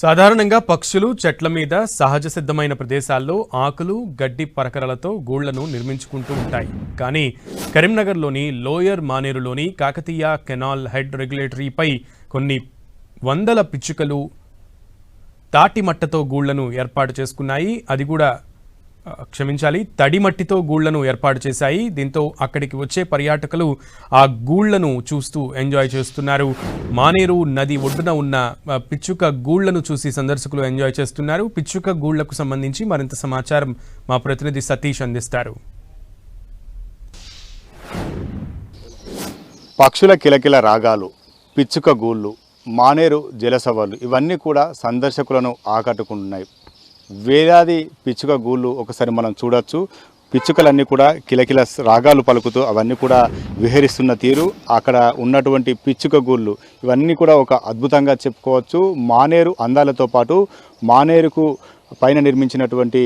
సాధారణంగా పక్షులు చెట్ల మీద సహజ సిద్ధమైన ప్రదేశాల్లో ఆకులు గడ్డి పరకరలతో గూళ్లను నిర్మించుకుంటూ ఉంటాయి. కానీ కరీంనగర్లోని లోయర్ మానేరులోని కాకతీయ కెనాల్ హెడ్ రెగ్యులేటరీపై కొన్ని వందల పిచ్చుకలు తాటిమట్టతో గూళ్లను ఏర్పాటు చేసుకున్నాయి. అది కూడా తడి మట్టితో గూళ్లను ఏర్పాటు చేశాయి. దీంతో అక్కడికి వచ్చే పర్యాటకులు ఆ గూళ్లను చూస్తూ ఎంజాయ్ చేస్తున్నారు. మానేరు నది ఒడ్డున ఉన్న పిచ్చుక గూళ్లను చూసి సందర్శకులు ఎంజాయ్ చేస్తున్నారు. పిచ్చుక గూళ్లకు సంబంధించి మరింత సమాచారం మా ప్రతినిధి సతీష్ అందిస్తారు. పక్షుల కిలకిల రాగాలు, పిచ్చుక గూళ్ళు, మానేరు జలసవాళ్ళు ఇవన్నీ కూడా సందర్శకులను ఆకట్టుకుంటున్నాయి. వేలాది పిచ్చుక గూళ్ళు ఒకసారి మనం చూడొచ్చు. పిచ్చుకలన్నీ కూడా కిలకిల రాగాలు పలుకుతూ అవన్నీ కూడా విహరిస్తున్న తీరు, అక్కడ ఉన్నటువంటి పిచ్చుక గూళ్ళు ఇవన్నీ కూడా ఒక అద్భుతంగా చెప్పుకోవచ్చు. మానేరు అందాలతో పాటు మానేరుకు పైన నిర్మించినటువంటి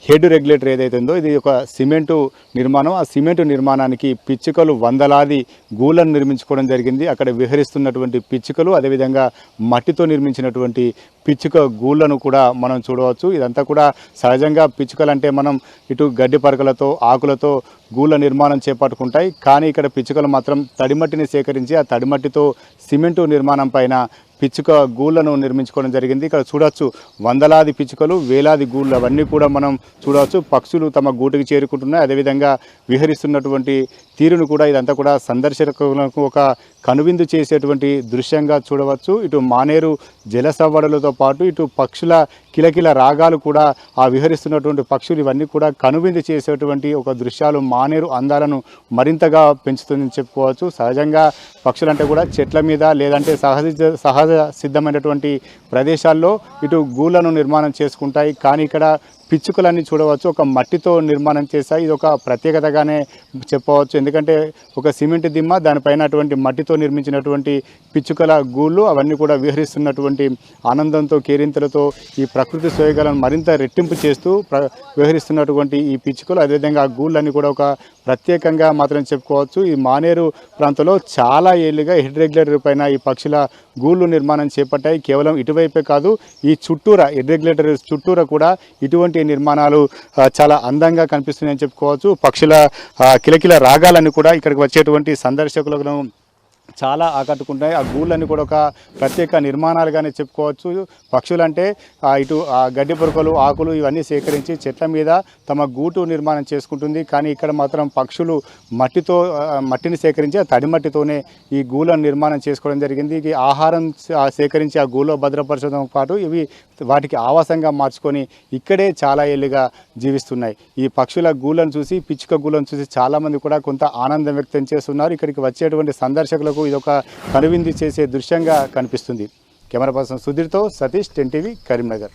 హెడ్ రెగ్యులేటర్ ఏదైతే ఉందో ఇది ఒక సిమెంటు నిర్మాణం. ఆ సిమెంటు నిర్మాణానికి పిచ్చుకలు వందలాది గూళ్ళను నిర్మించుకోవడం జరిగింది. అక్కడ విహరిస్తున్నటువంటి పిచ్చుకలు, అదేవిధంగా మట్టితో నిర్మించినటువంటి పిచ్చుక గూళ్ళను కూడా మనం చూడవచ్చు. ఇదంతా కూడా సహజంగా పిచ్చుకలు అంటే మనం ఇటు గడ్డి పరకలతో ఆకులతో గూళ్ళ నిర్మాణం చేపట్టుకుంటాయి. కానీ ఇక్కడ పిచ్చుకలు మాత్రం తడిమట్టిని సేకరించి ఆ తడిమట్టితో సిమెంటు నిర్మాణం పైన పిచ్చుక గూళ్ళను నిర్మించుకోవడం జరిగింది. ఇక్కడ చూడవచ్చు వందలాది పిచ్చుకలు, వేలాది గూళ్ళు అవన్నీ కూడా మనం చూడవచ్చు. పక్షులు తమ గూటికి చేరుకుంటున్నాయి. అదేవిధంగా విహరిస్తున్నటువంటి తీరును కూడా ఇదంతా కూడా సందర్శకులకు ఒక కనువిందు చేసేటువంటి దృశ్యంగా చూడవచ్చు. ఇటు మానేరు జలసవ్వడలతో పాటు ఇటు పక్షుల కిలకిల రాగాలు కూడా ఆ విహరిస్తున్నటువంటి పక్షులు ఇవన్నీ కూడా కనువిందు చేసేటువంటి ఒక దృశ్యాలు మానేరు అందాలను మరింతగా పెంచుతుందని చెప్పుకోవచ్చు. సహజంగా పక్షులంటే కూడా చెట్ల మీద లేదంటే సహజ సిద్ధమైనటువంటి ప్రదేశాల్లో ఇటు గూళ్ళను నిర్మాణం చేసుకుంటాయి. కానీ ఇక్కడ పిచ్చుకలన్నీ చూడవచ్చు ఒక మట్టితో నిర్మాణం చేశాయి. ఇది ఒక ప్రత్యేకతగానే చెప్పవచ్చు. ఎందుకంటే ఒక సిమెంట్ దిమ్మ, దానిపైన అటువంటి మట్టితో నిర్మించినటువంటి పిచ్చుకల గూళ్ళు అవన్నీ కూడా విహరిస్తున్నటువంటి ఆనందంతో కేరింతలతో ఈ ప్రకృతి సోయగాలను మరింత రెట్టింపు చేస్తూ విహరిస్తున్నటువంటి ఈ పిచ్చుకలు, అదేవిధంగా ఆ గూళ్ళన్నీ కూడా ఒక ప్రత్యేకంగా మాత్రం చెప్పుకోవచ్చు. ఈ మానేరు ప్రాంతంలో చాలా ఏళ్ళుగా హెడ్ రెగ్యులేటర్ పైన ఈ పక్షుల గూళ్ళు నిర్మాణం చేపట్టాయి. కేవలం ఇటువైపే కాదు, ఈ చుట్టూరా హెడ్ రెగ్యులేటర్ చుట్టూరా కూడా ఇటువంటి నిర్మాణాలు చాలా అందంగా కనిపిస్తున్నాయని చెప్పుకోవచ్చు. పక్షుల కిలకిల రాగాలన్నీ కూడా ఇక్కడికి వచ్చేటువంటి సందర్శకులను చాలా ఆకట్టుకుంటాయి. ఆ గూళ్ళన్నీ కూడా ఒక ప్రత్యేక నిర్మాణాలుగానే చెప్పుకోవచ్చు. పక్షులంటే ఇటు గడ్డి పొరకలు, ఆకులు ఇవన్నీ సేకరించి చెట్ల మీద తమ గూటు నిర్మాణం చేసుకుంటుంది. కానీ ఇక్కడ మాత్రం పక్షులు మట్టిని సేకరించి ఆ తడి మట్టితోనే ఈ గూళ్ళను నిర్మాణం చేసుకోవడం జరిగింది. ఈ ఆహారం సేకరించి ఆ గూళ్ళో భద్రపరచడంతో పాటు ఇవి వాటికి ఆవాసంగా మార్చుకొని ఇక్కడే చాలా ఏళ్ళుగా జీవిస్తున్నాయి. ఈ పక్షుల గూళ్ళను చూసి, పిచ్చుక గూళ్ళను చూసి చాలామంది కూడా కొంత ఆనందం వ్యక్తం చేస్తున్నారు. ఇక్కడికి వచ్చేటువంటి సందర్శకులకు ఇది ఒక కనువిందు చేసే దృశ్యంగా కనిపిస్తుంది. కెమెరా పర్సన్ సుధీర్తో సతీష్, 10 టీవీ, కరీంనగర్.